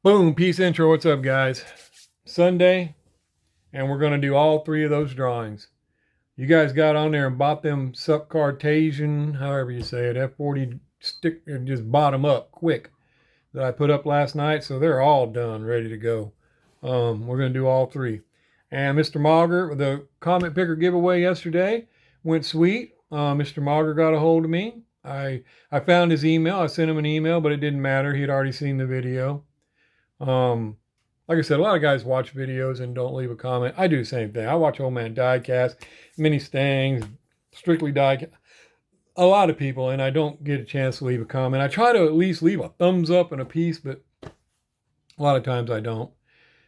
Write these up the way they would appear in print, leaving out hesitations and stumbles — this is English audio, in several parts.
Boom, peace intro. What's up, guys? Sunday, and we're going to do all three of those drawings. You guys got on there and bought them Subcartesian, however you say it, F40 stick, and just bought them up quick that I put up last night. So they're all done, ready to go. We're going to do all three. And Mr. Mauger, the comment picker giveaway yesterday went sweet. Mr. Mauger got a hold of me. I found his email. I sent him an email, but it didn't matter. He had already seen the video. Like I said, a lot of guys watch videos and don't leave a comment. I do the same thing. I watch Old Man Diecast, Mini Stangs, Strictly Diecast. A lot of people, and I don't get a chance to leave a comment. I try to at least leave a thumbs up and a piece, but a lot of times I don't.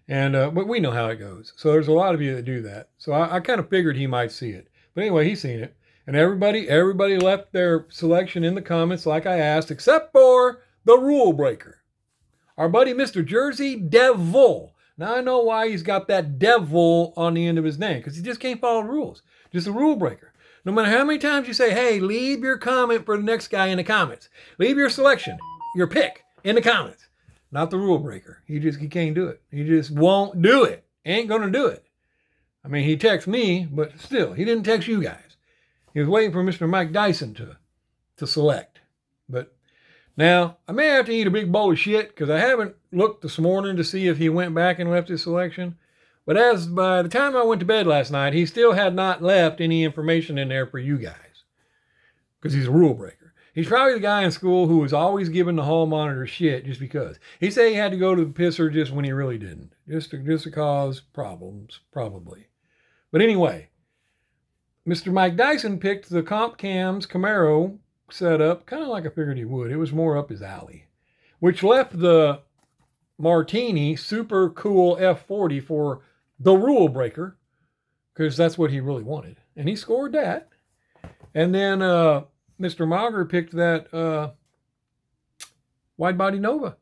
And but we know how it goes. So there's a lot of you that do that. So I kind of figured he might see it. But anyway, he's seen it. And everybody left their selection in the comments like I asked, except for the rule breaker. Our buddy Mr. Jersey Devil. Now I know why he's got that devil on the end of his name, because he just can't follow the rules. Just a rule breaker. No matter how many times you say, hey, leave your comment for the next guy in the comments. Leave your selection, your pick, in the comments. Not the rule breaker. He can't do it. He just won't do it. Ain't gonna do it. I mean, he texts me, but still, he didn't text you guys. He was waiting for Mr. Mike Dyson to select. But now, I may have to eat a big bowl of shit because I haven't looked this morning to see if he went back and left his selection. But as by the time I went to bed last night, he still had not left any information in there for you guys because he's a rule breaker. He's probably the guy in school who was always giving the hall monitor shit just because. He said he had to go to the pisser just when he really didn't. Just to cause problems, probably. But anyway, Mr. Mike Dyson picked the Comp Cams Camaro setup, kind of like I figured he would. It was more up his alley, which left the Martini Super Cool F40 for the rule breaker, because that's what he really wanted. And he scored that. And then Mr. Mauger picked that wide body Nova.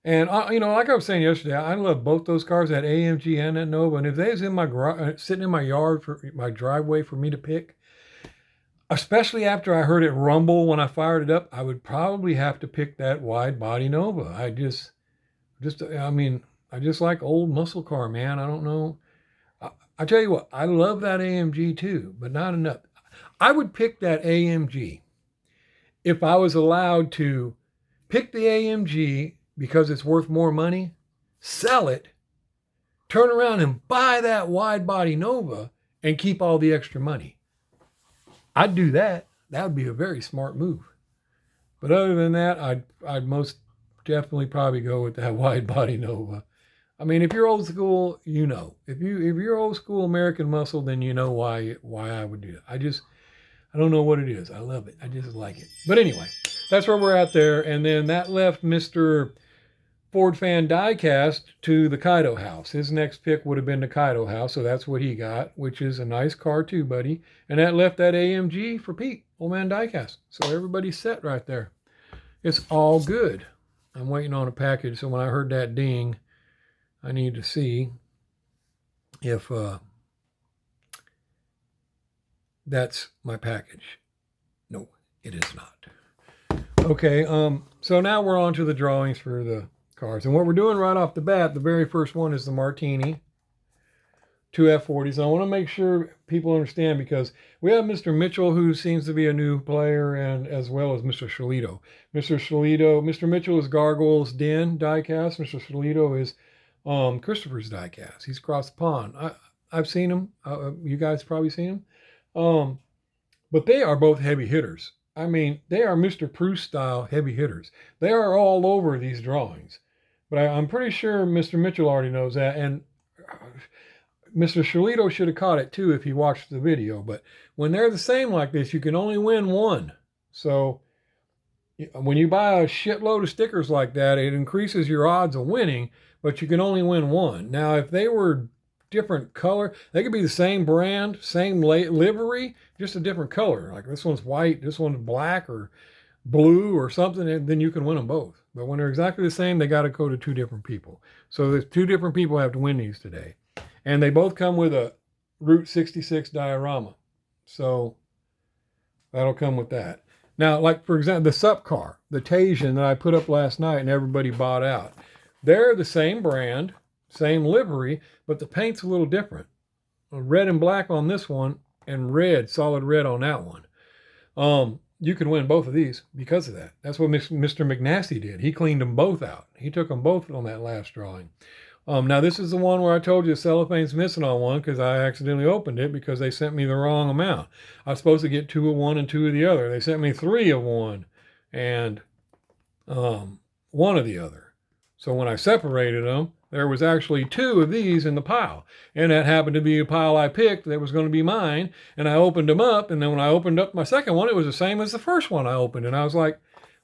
And, like I was saying yesterday, I love both those cars, that AMG and that Nova. And if they was in my sitting in my yard, for my driveway for me to pick, especially after I heard it rumble when I fired it up, I would probably have to pick that wide body Nova. I just like old muscle car, man. I don't know. I tell you what, I love that AMG too, but not enough. I would pick that AMG if I was allowed to pick the AMG because it's worth more money, sell it, turn around and buy that wide body Nova and keep all the extra money. I'd do that. That would be a very smart move. But other than that, I'd most definitely probably go with that wide body Nova. I mean, if you're old school, you know. If you're old school American muscle, then you know why I would do it. I don't know what it is. I love it. I just like it. But anyway, that's where we're at there. And then that left Mr. Ford Fan Diecast to the Kaido house. His next pick would have been the Kaido house, so that's what he got, which is a nice car too, buddy. And that left that AMG for Pete, Old Man Diecast. So everybody's set right there. It's all good. I'm waiting on a package, so when I heard that ding, I need to see if that's my package. No, it is not. Okay, so now we're on to the drawings for the cars. And what we're doing right off the bat, the very first one is the Martini, two F40s. And I want to make sure people understand, because we have Mr. Mitchell, who seems to be a new player, and as well as Mr. Shalito. Mr. Mitchell is Gargoyle's Den diecast. Mr. Shalito is Christopher's diecast. He's across the pond. I've seen him. You guys probably seen him. But they are both heavy hitters. I mean, they are Mr. Proust style heavy hitters. They are all over these drawings. But I'm pretty sure Mr. Mitchell already knows that. And Mr. Shalito should have caught it too if he watched the video. But when they're the same like this, you can only win one. So when you buy a shitload of stickers like that, it increases your odds of winning, but you can only win one. Now, if they were different color, they could be the same brand, same livery, just a different color. Like this one's white, this one's black or blue or something, and then you can win them both. But when they're exactly the same, they got to go to two different people. So there's two different people have to win these today. And they both come with a Route 66 diorama. So that'll come with that. Now, like, for example, the Sup car, the Tasian that I put up last night and everybody bought out. They're the same brand, same livery, but the paint's a little different. Red and black on this one, and red, solid red on that one. You can win both of these because of that. That's what Mr. McNasty did. He cleaned them both out. He took them both on that last drawing. Now this is the one where I told you the cellophane's missing on one because I accidentally opened it because they sent me the wrong amount. I was supposed to get 2 of one and 2 of the other. They sent me 3 of one and 1 of the other. So when I separated them, there was actually 2 of these in the pile. And that happened to be a pile I picked that was going to be mine. And I opened them up. And then when I opened up my second one, it was the same as the first one I opened. And I was like,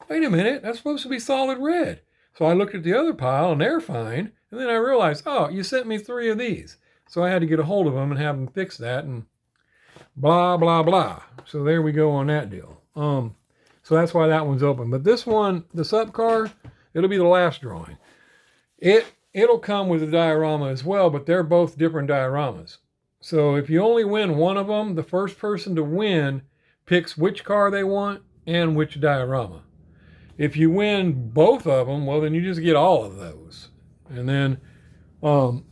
wait a minute, that's supposed to be solid red. So I looked at the other pile and they're fine. And then I realized, oh, you sent me 3 of these. So I had to get a hold of them and have them fix that and blah, blah, blah. So there we go on that deal. So that's why that one's open. But this one, the sup car, it'll be the last drawing. It'll come with a diorama as well, but they're both different dioramas. So if you only win one of them, the first person to win picks which car they want and which diorama. If you win both of them, well, then you just get all of those. And then the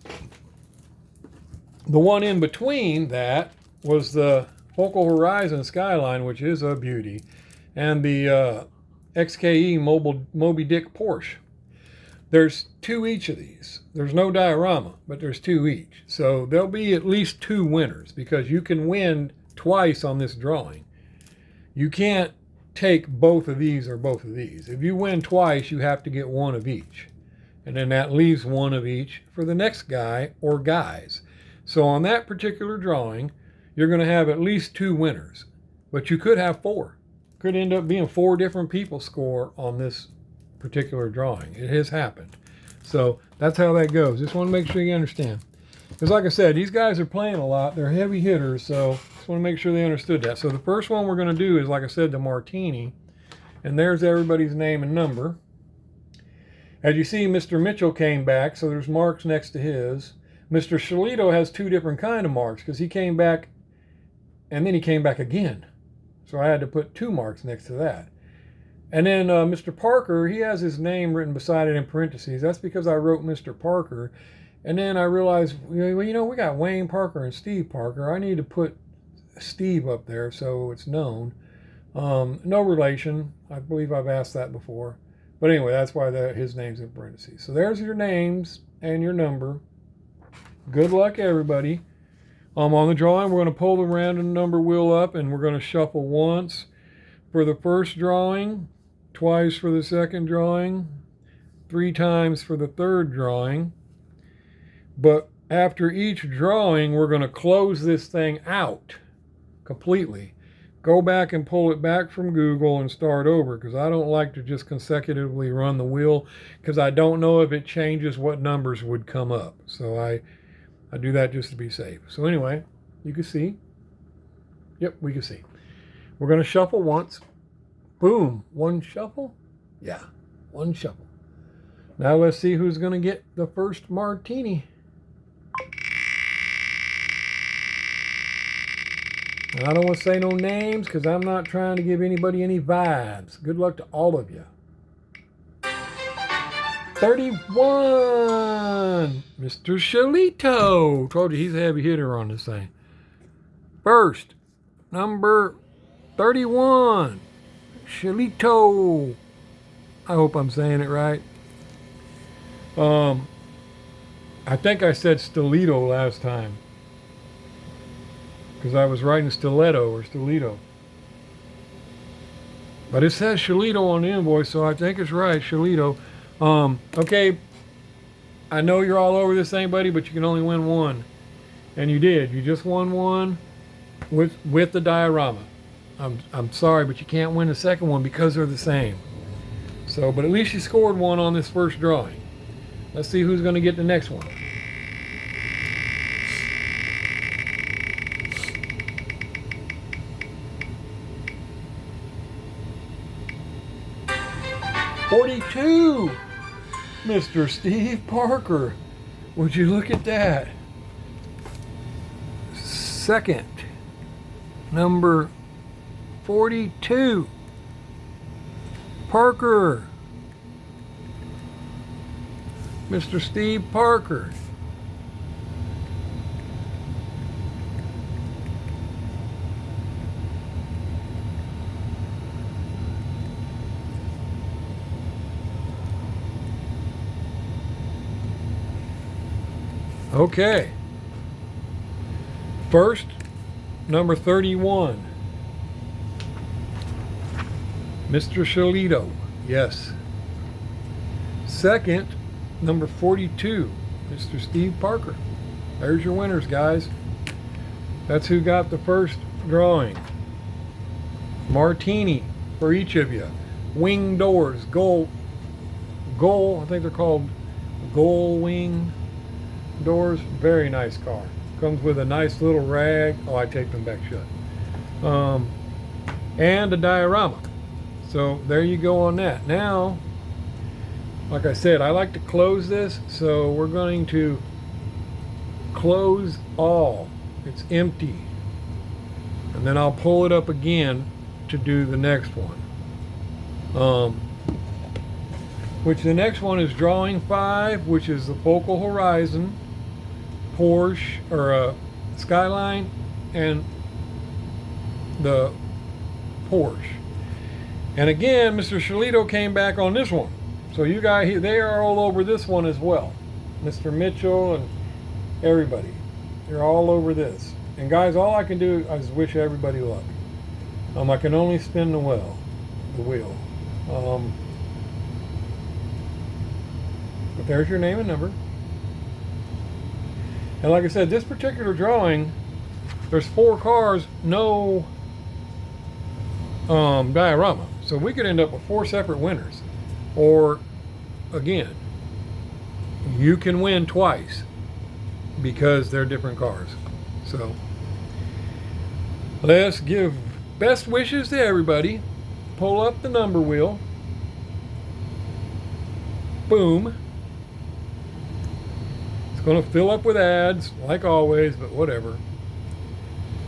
one in between that was the Focal Horizon Skyline, which is a beauty, and the XKE Moby Dick Porsche. There's 2 each of these. There's no diorama, but there's 2 each. So there'll be at least 2 winners because you can win twice on this drawing. You can't take both of these or both of these. If you win twice, you have to get 1 of each. And then that leaves 1 of each for the next guy or guys. So on that particular drawing, you're going to have at least 2 winners. But you could have 4. Could end up being 4 different people score on this particular drawing. It has happened. So that's how that goes. Just want to make sure you understand. Because like I said, these guys are playing a lot. They're heavy hitters, so just want to make sure they understood that. So the first one we're going to do is, like I said, the Martini. And there's everybody's name and number. As you see, Mr. Mitchell came back, so there's marks next to his. Mr. Shalito has 2 different kind of marks because he came back and then he came back again. So I had to put 2 marks next to that. And then Mr. Parker, he has his name written beside it in parentheses. That's because I wrote Mr. Parker. And then I realized, well, you know, we got Wayne Parker and Steve Parker. I need to put Steve up there so it's known. No relation. I believe I've asked that before. But anyway, that's why his name's in parentheses. So there's your names and your number. Good luck, everybody. On the drawing, we're going to pull the random number wheel up, and we're going to shuffle once for the first drawing, twice for the second drawing, 3 times for the third drawing. But after each drawing, we're going to close this thing out completely. Go back and pull it back from Google and start over, because I don't like to just consecutively run the wheel, because I don't know if it changes what numbers would come up. So I do that just to be safe. So anyway, you can see. Yep, we can see. We're going to shuffle once. Boom. 1 shuffle? Yeah, 1 shuffle. Now let's see who's going to get the first martini. And I don't want to say no names because I'm not trying to give anybody any vibes. Good luck to all of you. 31! Mr. Shalito. Told you he's a heavy hitter on this thing. First, number 31. Shalito. I hope I'm saying it right. I think I said Stilito last time, because I was writing stiletto or Stilito. But it says Shalito on the invoice, so I think it's right, Shalito. Okay, I know you're all over this thing, buddy, but you can only win 1. And you did. You just won 1 with the diorama. I'm sorry, but you can't win the second one because they're the same. So, but at least you scored 1 on this first drawing. Let's see who's going to get the next one. $42, Mr. Steve Parker. Would you look at that? Second, number 42, Parker. Mr. Steve Parker. Okay. First, number 31. Mr. Shalito. Yes. Second, number 42. Mr. Steve Parker. There's your winners, guys. That's who got the first drawing. Martini for each of you. Wing doors. Gold. I think they're called Gold Wing doors. Very nice car. Comes with a nice little rag. Oh, I taped them back shut. And a diorama. So there you go on that. Now, like I said, I like to close this, so we're going to close all. It's empty. And then I'll pull it up again to do the next one. Which the next one is drawing 5, which is the Focal Horizon, Porsche, or Skyline, and the Porsche. And again, Mr. Shalito came back on this one. So you guys, they are all over this one as well. Mr. Mitchell and everybody. They're all over this. And guys, all I can do is wish everybody luck. I can only spin the wheel. But there's your name and number. And like I said, this particular drawing, there's 4 cars, no diorama. So we could end up with 4 separate winners. Or, again, you can win twice because they're different cars. So, let's give best wishes to everybody. Pull up the number wheel. Boom. It's going to fill up with ads, like always, but whatever.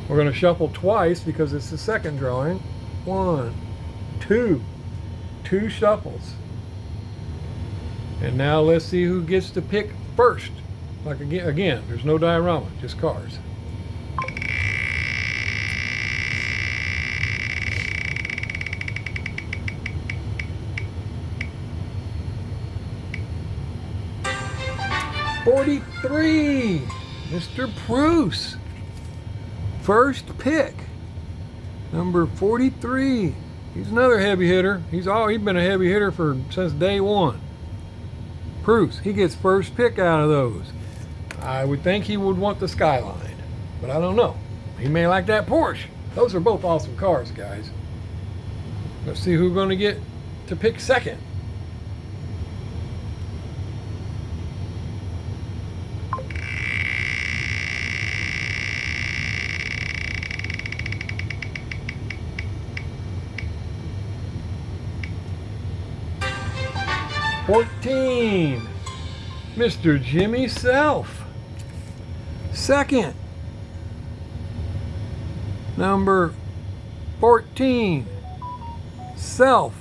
We're going to shuffle twice because it's the second drawing. 1, 2. 2 shuffles. And now let's see who gets to pick first. Like again, there's no diorama, just cars. '43, Mr. Bruce. First pick, number 43. He's another heavy hitter. He's been a heavy hitter since day one. Bruce, he gets first pick out of those. I would think he would want the Skyline, but I don't know. He may like that Porsche. Those are both awesome cars, guys. Let's see who's going to get to pick second. '14, Mr. Jimmy Self. Second, number 14, Self.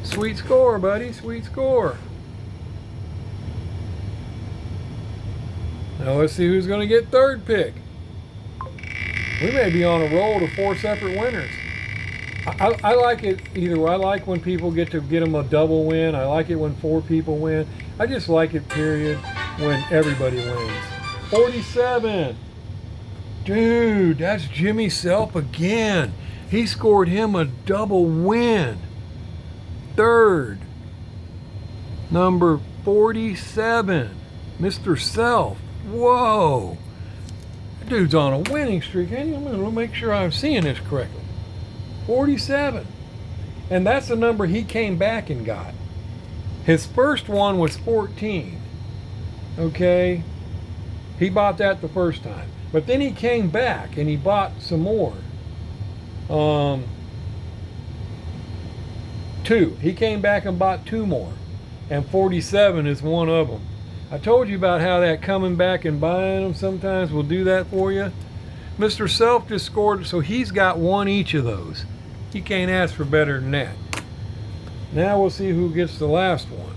Sweet score, buddy, sweet score. Now let's see who's going to get third pick. We may be on a roll to 4 separate winners. I like it either way. I like when people get them a double win. I like it when 4 people win. I just like it, period, when everybody wins. 47. Dude, that's Jimmy Self again. He scored him a double win. Third, number 47, Mr. Self. Whoa. That dude's on a winning streak. I'm going to make sure I'm seeing this correctly. 47. And that's the number he came back and got. His first one was 14. Okay? He bought that the first time. But then he came back and he bought some more. 2. He came back and bought 2 more. And 47 is one of them. I told you about how that coming back and buying them sometimes will do that for you. Mr. Self just scored, so he's got 1 each of those. You can't ask for better than that. Now we'll see who gets the last one.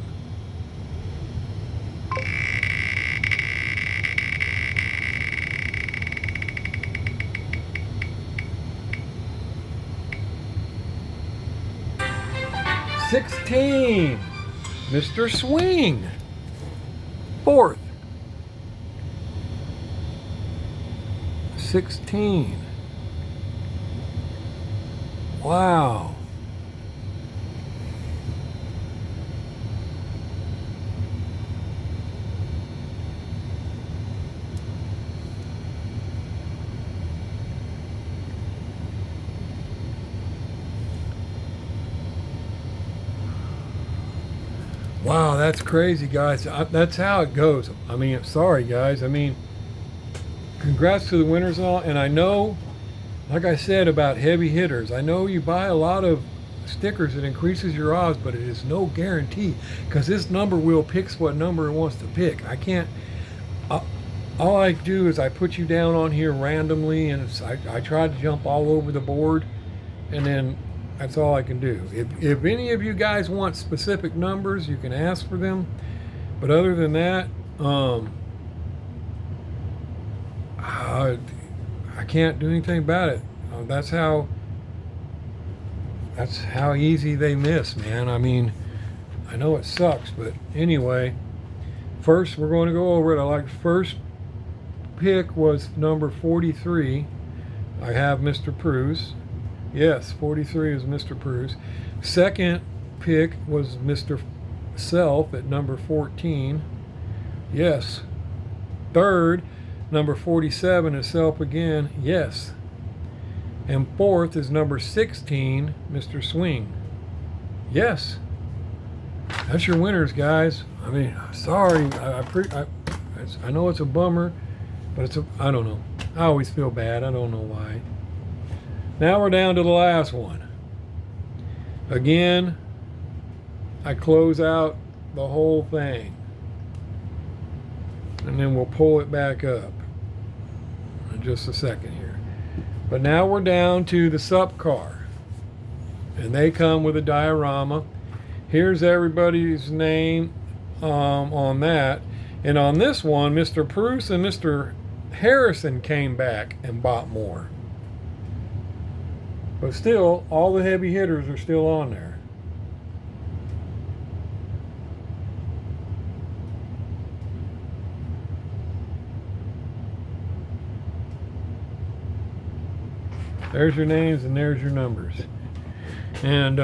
16, Mr. Swing. Fourth. 16. Wow. Wow, that's crazy, guys. That's how it goes. I mean, sorry, guys. I mean, congrats to the winners and all. And I know, like I said about heavy hitters, I know you buy a lot of stickers, it increases your odds, but it is no guarantee because this number wheel picks what number it wants to pick. I can't. All I do is I put you down on here randomly, and I try to jump all over the board, and then that's all I can do. If any of you guys want specific numbers, you can ask for them. But other than that, I can't do anything about it. That's how easy they miss, man. I mean, I know it sucks, but anyway, first we're going to go over it. I like first pick was number 43. I have Mr. Bruce. Yes, 43 is Mr. Bruce. Second pick was Mr. Self at number 14. Yes. Third, number 47 is Self again. Yes. And fourth is number 16, Mr. Swing. Yes. That's your winners, guys. I mean, sorry. I know it's a bummer, but I don't know. I always feel bad. I don't know why. Now we're down to the last one. Again, I close out the whole thing. And then we'll pull it back up in just a second here. But now we're down to the sup car. And they come with a diorama. Here's everybody's name on that. And on this one, Mr. Bruce and Mr. Harrison came back and bought more. But still, all the heavy hitters are still on there. There's your names and there's your numbers. And,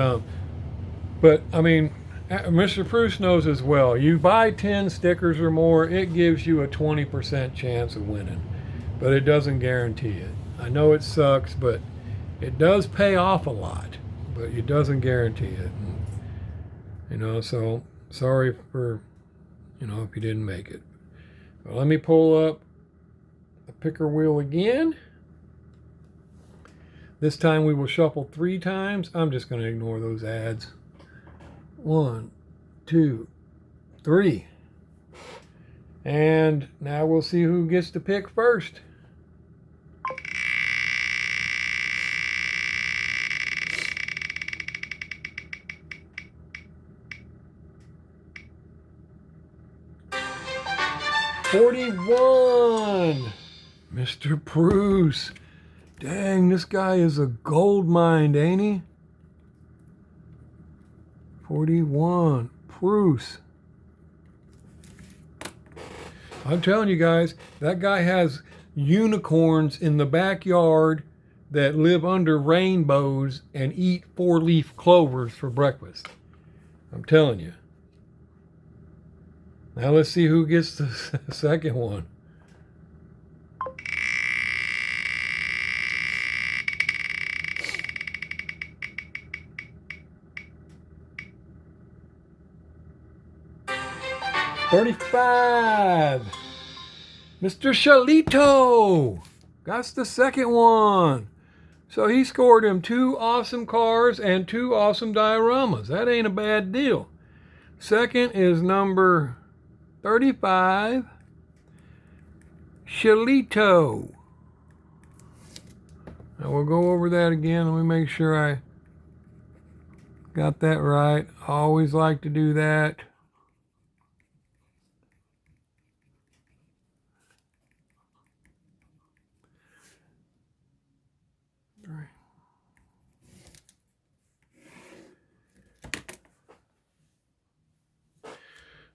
but I mean, Mr. Bruce knows as well. You buy 10 stickers or more, it gives you a 20% chance of winning. But it doesn't guarantee it. I know it sucks, but it does pay off a lot, but it doesn't guarantee it. And, you know, so sorry for, you know, if you didn't make it. But let me pull up the picker wheel again. This time we will shuffle 3 times. I'm just going to ignore those ads. 1, 2, 3. And now we'll see who gets to pick first. $41, Mr. Bruce. Dang, this guy is a gold mine, ain't he? 41, Bruce. I'm telling you guys, that guy has unicorns in the backyard that live under rainbows and eat 4-leaf clovers for breakfast. I'm telling you. Now let's see who gets the second one. $35, Mr. Shalito. That's the second one. So he scored him 2 awesome cars and 2 awesome dioramas. That ain't a bad deal. Second is number 35, Shalito. Now we'll go over that again. Let me make sure I got that right. I always like to do that.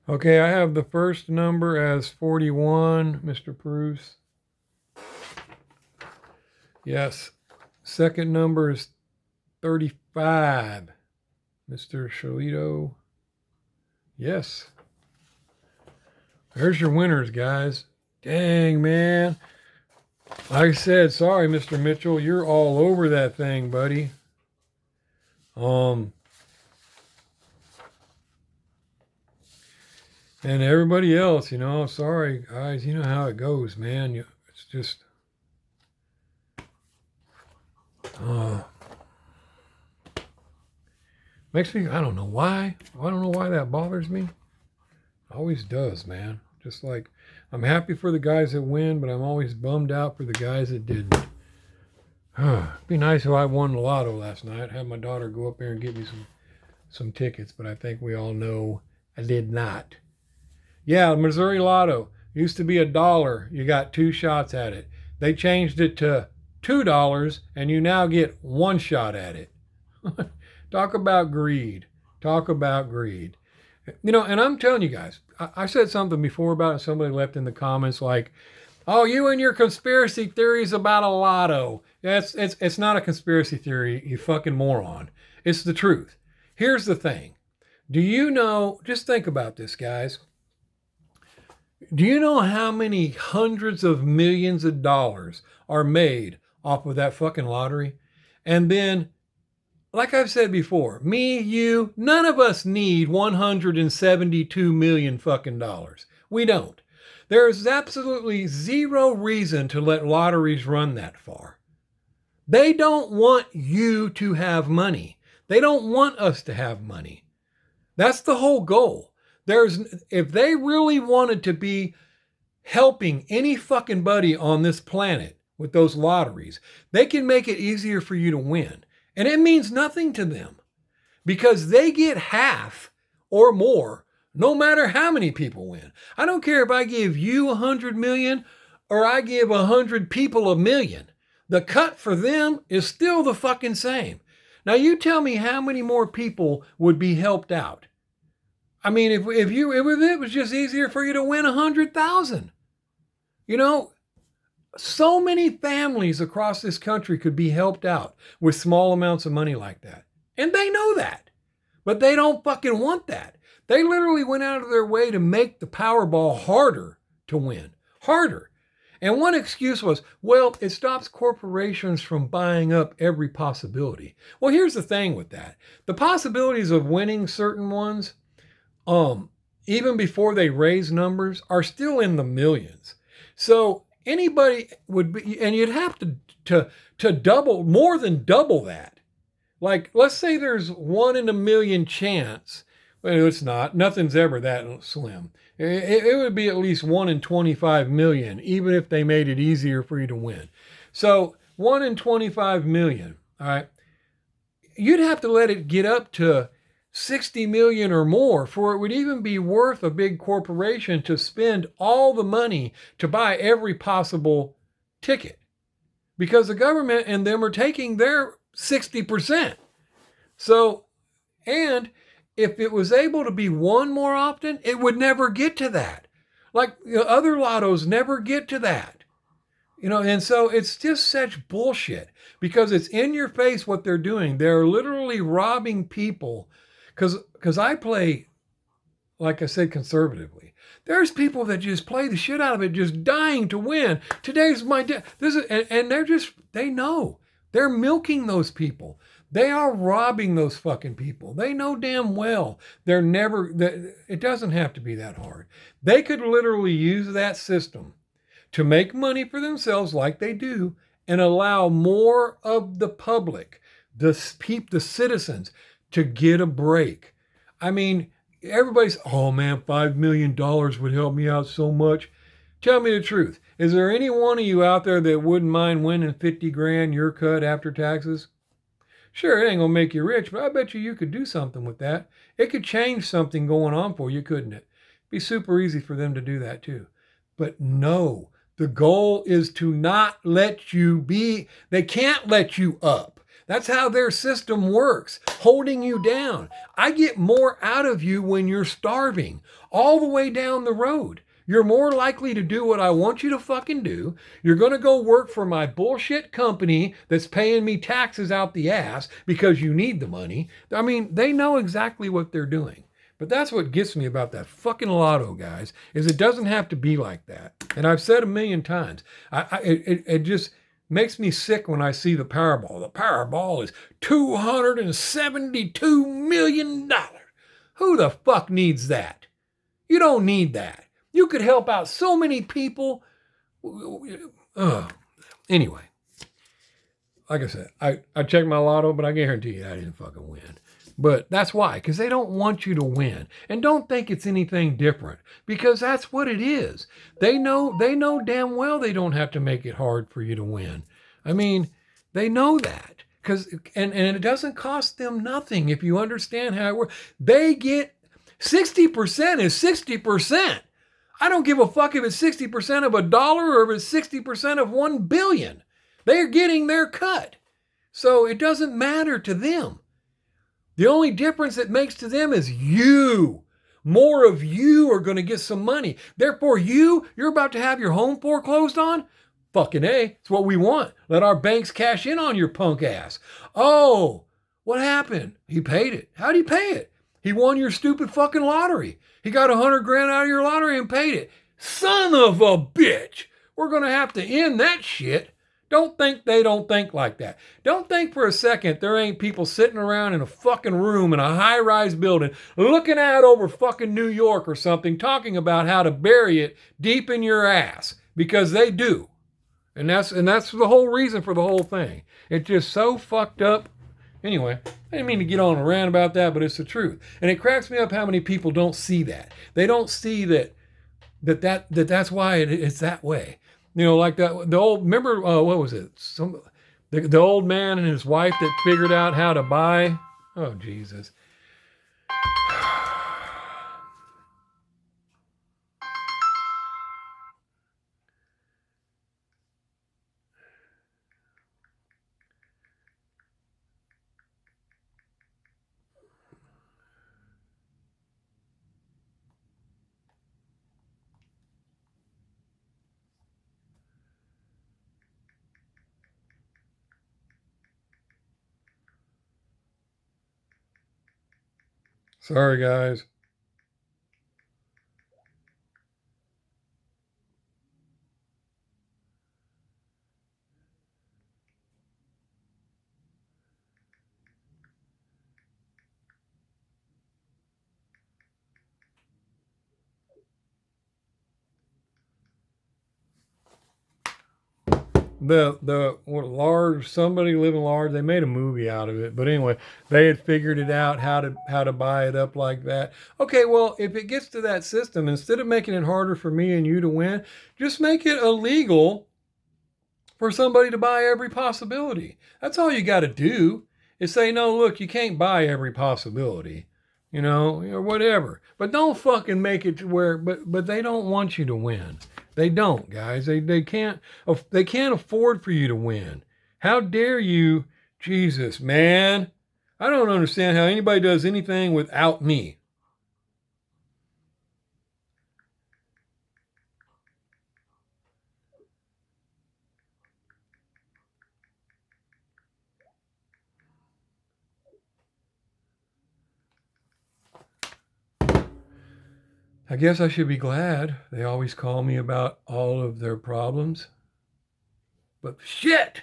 Okay, I have the first number as 41, Mr. Bruce. Yes. Second number is 35, Mr. Shalito. Yes. There's your winners, guys. Dang, man. Like I said, sorry, Mr. Mitchell. You're all over that thing, buddy. And everybody else, sorry, guys. You know how it goes, man. It's just... makes me, I don't know why. I don't know why that bothers me. Always does, man. Just like, I'm happy for the guys that win, but I'm always bummed out for the guys that didn't. It'd be nice if I won the lotto last night. Have my daughter go up there and get me some tickets, but I think we all know I did not. Yeah, Missouri Lotto used to be $1. You got 2 shots at it. They changed it to $2, and you now get 1 shot at it. Talk about greed. Talk about greed. And I'm telling you guys, I said something before about it. Somebody left in the comments like, oh, you and your conspiracy theories about a lotto. It's not a conspiracy theory, you fucking moron. It's the truth. Here's the thing. Do you know, just think about this, guys. Do you know how many hundreds of millions of dollars are made off of that fucking lottery? And then, like I've said before, me, you, none of us need 172 million fucking dollars. We don't. There is absolutely zero reason to let lotteries run that far. They don't want you to have money. They don't want us to have money. That's the whole goal. If they really wanted to be helping any fucking buddy on this planet with those lotteries, they can make it easier for you to win. And it means nothing to them because they get half or more no matter how many people win. I don't care if I give you 100 million or I give 100 people $1 million. The cut for them is still the fucking same. Now you tell me how many more people would be helped out. I mean, if it was just easier for you to win 100,000, so many families across this country could be helped out with small amounts of money like that. And they know that, but they don't fucking want that. They literally went out of their way to make the Powerball harder to win, harder. And one excuse was, well, it stops corporations from buying up every possibility. Well, here's the thing with that. The possibilities of winning certain ones, even before they raise numbers, are still in the millions. So anybody would be, and you'd have to double, more than double that. Like, let's say there's 1 in a million chance. Well, it's not. Nothing's ever that slim. It would be at least 1 in 25 million, even if they made it easier for you to win. So 1 in 25 million, all right? You'd have to let it get up to 60 million or more for it would even be worth a big corporation to spend all the money to buy every possible ticket, because the government and them are taking their 60%. So, and if it was able to be won more often, it would never get to that. Like other lottos never get to that. And so it's just such bullshit because it's in your face what they're doing. They're literally robbing people. Because I play, like I said, conservatively. There's people that just play the shit out of it, just dying to win. Today's my day. And they know. They're milking those people. They are robbing those fucking people. They know damn well it doesn't have to be that hard. They could literally use that system to make money for themselves like they do and allow more of the public, the citizens, to get a break. I mean, everybody's, oh man, $5 million would help me out so much. Tell me the truth. Is there any one of you out there that wouldn't mind winning 50 grand your cut after taxes? Sure, it ain't gonna make you rich, but I bet you could do something with that. It could change something going on for you, couldn't it? Be super easy for them to do that too. But no, The goal is to not let you be, they can't let you up. That's how their system works, holding you down. I get more out of you when you're starving, all the way down the road. You're more likely to do what I want you to fucking do. You're going to go work for my bullshit company that's paying me taxes out the ass because you need the money. I mean, they know exactly what they're doing. But that's what gets me about that fucking lotto, guys, is it doesn't have to be like that. And I've said a million times, it just makes me sick when I see the Powerball. The Powerball is $272 million. Who the fuck needs that? You don't need that. You could help out so many people. Anyway, like I said, I checked my lotto, but I guarantee you I didn't fucking win. But that's why, because they don't want you to win. And don't think it's anything different, because that's what it is. They know damn well they don't have to make it hard for you to win. I mean, they know that. And it doesn't cost them nothing if you understand how it works. They get 60% is 60%. I don't give a fuck if it's 60% of a dollar or if it's 60% of 1 billion. They're getting their cut. So it doesn't matter to them. The only difference it makes to them is you. More of you are going to get some money. Therefore, you're about to have your home foreclosed on? Fucking A. It's what we want. Let our banks cash in on your punk ass. Oh, what happened? He paid it. How'd he pay it? He won your stupid fucking lottery. He got $100 grand out of your lottery and paid it. Son of a bitch. We're going to have to end that shit. Don't think they don't think like that. Don't think for a second there ain't people sitting around in a fucking room in a high-rise building looking out over fucking New York or something talking about how to bury it deep in your ass, because they do. And that's the whole reason for the whole thing. It's just so fucked up. Anyway, I didn't mean to get on a rant about that, but it's the truth. And it cracks me up how many people don't see that. They don't see that's why it's that way. You know, like the old, remember, what was it? The old man and his wife that figured out how to buy. Oh, Jesus. Sorry, guys. Somebody living large, they made a movie out of it, but anyway, they had figured it out how to buy it up like that. Okay, well, if it gets to that system, instead of making it harder for me and you to win, just make it illegal for somebody to buy every possibility. That's all you got to do, is say, no, look, you can't buy every possibility, or whatever. But don't fucking make it to where, but they don't want you to win. They don't, guys. They can't afford for you to win. How dare you? Jesus, man. I don't understand how anybody does anything without me. I guess I should be glad. They always call me about all of their problems. But shit!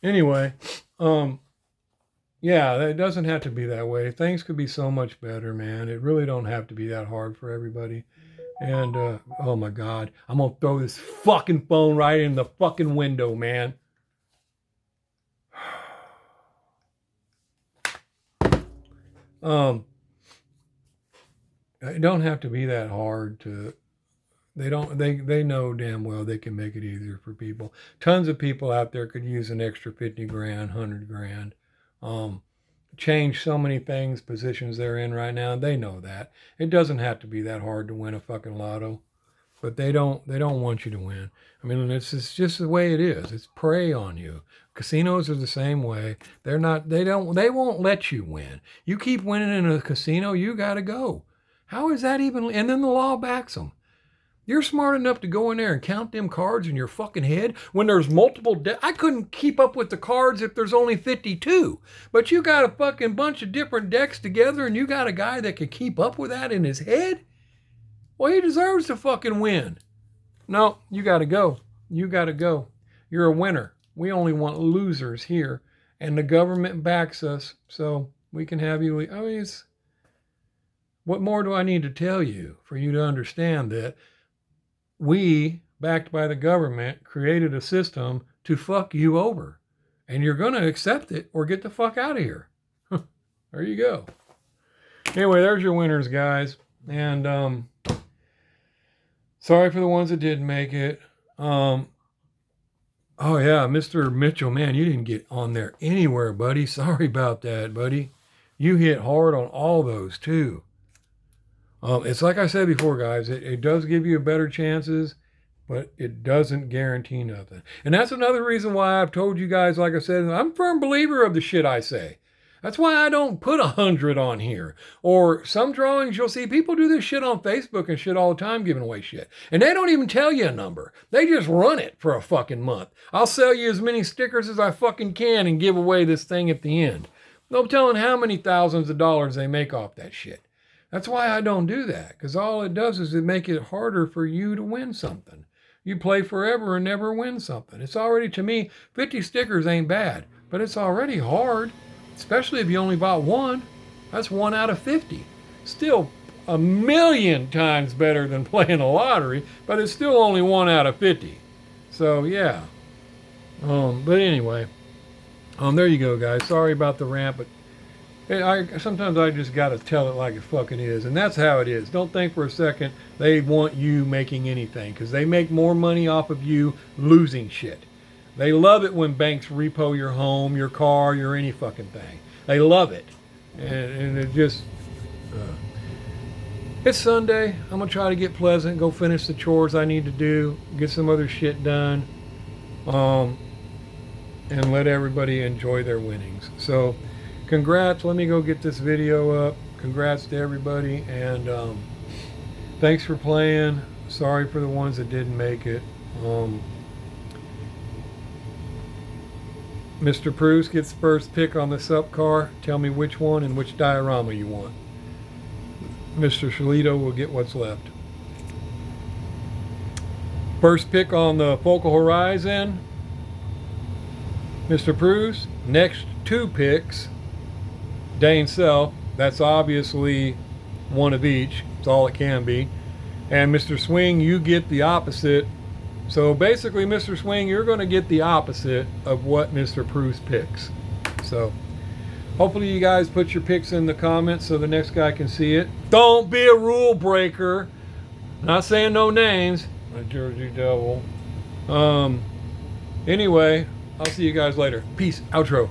Anyway, yeah, it doesn't have to be that way. Things could be so much better, man. It really don't have to be that hard for everybody. And, oh my God, I'm going to throw this fucking phone right in the fucking window, man. It don't have to be that hard to, they know damn well they can make it easier for people. Tons of people out there could use an extra 50 grand, 100 grand. Change so many things, positions they're in right now. They know that. It doesn't have to be that hard to win a fucking lotto. but they don't want you to win. I mean, it's just the way it is. It's prey on you. Casinos are the same way. They won't let you win. You keep winning in a casino, you got to go. How is that even? And then the law backs them. You're smart enough to go in there and count them cards in your fucking head when there's multiple I couldn't keep up with the cards if there's only 52. But you got a fucking bunch of different decks together and you got a guy that could keep up with that in his head? Well, he deserves to fucking win. No, you got to go. You got to go. You're a winner. We only want losers here. And the government backs us, so we can have you. I mean, what more do I need to tell you for you to understand that we, backed by the government, created a system to fuck you over? And you're going to accept it or get the fuck out of here. There you go. Anyway, there's your winners, guys. And sorry for the ones that didn't make it. Oh, yeah, Mr. Mitchell, man, you didn't get on there anywhere, buddy. Sorry about that, buddy. You hit hard on all those, too. It's like I said before, guys, it does give you better chances, but it doesn't guarantee nothing. And that's another reason why I've told you guys, like I said, I'm a firm believer of the shit I say. That's why I don't put 100 on here. Or some drawings, you'll see people do this shit on Facebook and shit all the time, giving away shit. And they don't even tell you a number. They just run it for a fucking month. I'll sell you as many stickers as I fucking can and give away this thing at the end. No telling how many thousands of dollars they make off that shit. That's why I don't do that. Because all it does is it make it harder for you to win something. You play forever and never win something. It's already, to me, 50 stickers ain't bad. But it's already hard. Especially if you only bought one. That's 1 out of 50. Still a million times better than playing a lottery, but it's still only 1 out of 50. So yeah. But anyway, there you go, guys. Sorry about the rant, but sometimes I just got to tell it like it fucking is, and that's how it is. Don't think for a second they want you making anything, because they make more money off of you losing shit. They love it when banks repo your home, your car, your any fucking thing. They love it. And it just... it's Sunday. I'm going to try to get pleasant, go finish the chores I need to do, get some other shit done, and let everybody enjoy their winnings. So, congrats. Let me go get this video up. Congrats to everybody. And thanks for playing. Sorry for the ones that didn't make it. Mr. Bruce gets first pick on the sup car. Tell me which one and which diorama you want. Mr. Shalito will get what's left. First pick on the Focal Horizon, Mr. Bruce. Next 2 picks, Dane Self. That's obviously one of each. It's all it can be. And Mr. Swing, you get the opposite. So basically, Mr. Swing, you're going to get the opposite of what Mr. Bruce picks. So hopefully you guys put your picks in the comments so the next guy can see it. Don't be a rule breaker. Not saying no names. A Jersey Devil. Anyway, I'll see you guys later. Peace. Outro.